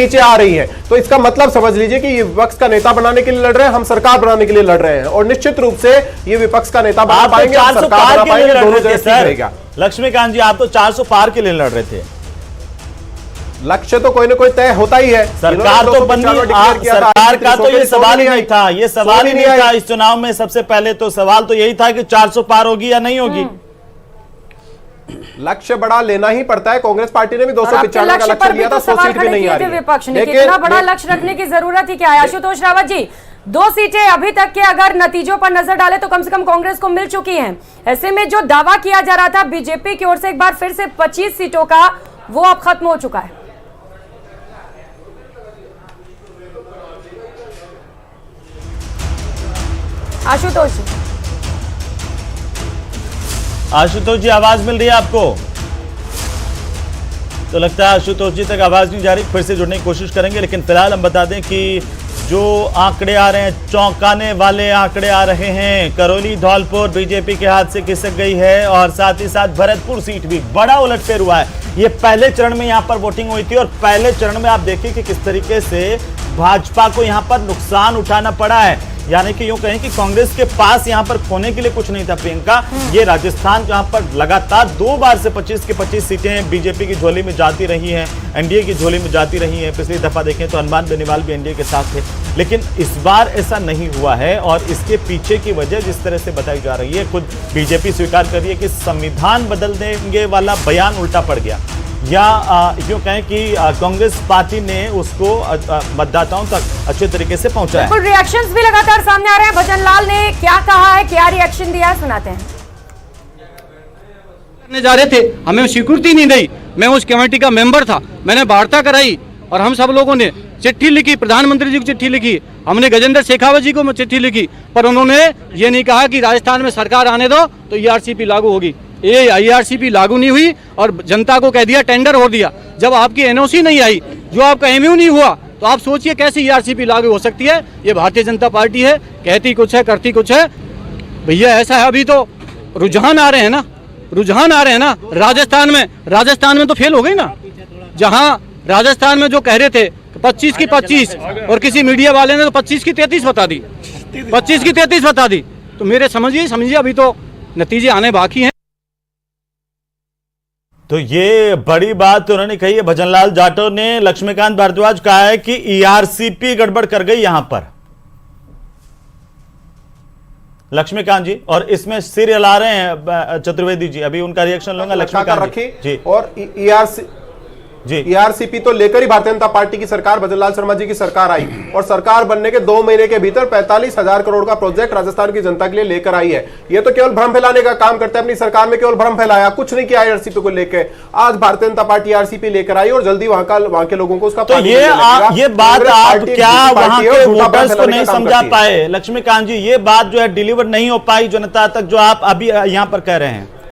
नीचे आ रही है। तो इसका मतलब समझ लीजिए कि ये विपक्ष का नेता बनाने के लिए लड़ रहे हैं, हम सरकार बनाने के लिए लड़ रहे हैं, और निश्चित रूप से ये विपक्ष का नेता बना पाएंगे, सरकार बना पाएंगे, दोनों जगह रहेगा। लक्ष्मीकांत जी, आप तो 400 पार के लिए लड़ रहे थे। लक्ष्य तो कोई ना कोई तय होता ही है। सरकार तो बनी, सरकार का तो ये सवाल ही नहीं था, ये सवाल ही नहीं था इस चुनाव में। सबसे पहले तो सवाल तो यही था कि 400 पार होगी या नहीं होगी। लक्ष्य बड़ा लेना ही पड़ता है। कांग्रेस पार्टी ने भी 295 का लक्ष्य लिया था, 100 सीट भी नहीं आ रही है। विपक्ष ने कितना बड़ा लक्ष्य रखने की जरूरत ही क्या है? आशुतोष रावत जी, 2 सीटें अभी तक के अगर नतीजों पर नजर डाले तो कम से कम कांग्रेस को मिल चुकी हैं। ऐसे में जो दावा किया जा रहा था बीजेपी की ओर से एक बार फिर से 25 सीटों का, वो अब खत्म हो चुका है। आशुतोष जी, आशुतोष जी आवाज मिल रही है आपको? तो लगता है आशुतोष जी तक आवाज नहीं जा रही, फिर से जुड़ने की कोशिश करेंगे। लेकिन फिलहाल हम बता दें कि जो आंकड़े आ रहे हैं, चौंकाने वाले आंकड़े आ रहे हैं। करौली धौलपुर बीजेपी के हाथ से खिसक गई है, और साथ ही साथ भरतपुर सीट भी बड़ा उलटफेर हुआ है। ये पहले चरण में यहां पर वोटिंग हुई थी, और पहले चरण में आप देखिए कि किस तरीके से भाजपा को यहां पर नुकसान उठाना पड़ा है। यानी कि यूं कहें कि कांग्रेस के पास यहां पर खोने के लिए कुछ नहीं था। प्रियंका, ये राजस्थान जहां पर लगातार 2 बार से 25 की 25 सीटें बीजेपी की झोली में जाती रही हैं, एनडीए की झोली में जाती रही हैं। पिछली दफा देखें तो हनुमान बेनीवाल भी एनडीए के साथ थे, लेकिन इस बार ऐसा नहीं हुआ है। और इसके पीछे की वजह जिस तरह से बताई जा रही है, खुद बीजेपी स्वीकार कर रही है कि संविधान बदल देंगे वाला बयान उल्टा पड़ गया, या यूं कहें कि कांग्रेस पार्टी ने उसको मतदाताओं तक अच्छे तरीके से पहुंचाया। बिल्कुल, रिएक्शंस भी लगातार सामने आ रहे हैं। भजन लाल ने क्या कहा है, क्या रिएक्शन दिया है, सुनाते हैं। जा रहे थे, हमें स्वीकृति नहीं दी। मैं उस कमेटी का मेंबर था, मैंने वार्ता कराई, और हम सब लोगों ने चिट्ठी लिखी, प्रधानमंत्री जी को चिट्ठी लिखी, हमने गजेंद्र शेखावत जी को चिट्ठी लिखी, पर उन्होंने ये नहीं कहा कि राजस्थान में सरकार आने दो तो ईआरसीपी लागू होगी। ये आईआरसीपी लागू नहीं हुई, और जनता को कह दिया टेंडर हो दिया। जब आपकी एनओसी नहीं आई, जो आपका एमयू नहीं हुआ, तो आप सोचिए कैसे ईआरसीपी लागू हो सकती है। ये भारतीय जनता पार्टी है, कहती कुछ है करती कुछ है। भैया ऐसा है, अभी तो रुझान आ रहे हैं ना, रुझान आ रहे हैं ना। राजस्थान में तो फेल हो गई ना। जहां राजस्थान में जो कह रहे थे 25 की 25, और किसी मीडिया वाले ने तो 25 की 33 बता दी, 25 की 33 बता दी। तो मेरे समझिए अभी तो नतीजे आने बाकी हैं। तो ये बड़ी बात उन्होंने कही है भजनलाल जाटव ने। लक्ष्मीकांत भारद्वाज कहा है कि ईआरसीपी गड़बड़ कर गई यहां पर, लक्ष्मीकांत जी, और इसमें सिर हिला रहे हैं चतुर्वेदी जी। अभी उनका रिएक्शन लूंगा। लक्ष्मीकांत जी, और ईआरसीपी तो लेकर ही भारतीय जनता पार्टी की सरकार, भजनलाल शर्मा जी की सरकार आई, और सरकार बनने के 2 महीने के भीतर 45,000 करोड़ का प्रोजेक्ट राजस्थान की जनता के लिए लेकर आई है। ये तो केवल भ्रम फैलाने का काम करते हैं। अपनी सरकार में केवल भ्रम फैलाया, कुछ नहीं किया ईआरसीपी को लेकर। आज भारतीय जनता पार्टी ईआरसीपी लेकर आई, और जल्दी वहां के लोगों को उसका तो ये बात आप क्या वहां के वोटर्स को नहीं समझा पाए? लक्ष्मीकांत जी, ये बात जो है डिलीवर नहीं हो पाई जनता तक, जो आप अभी यहां पर कह रहे हैं।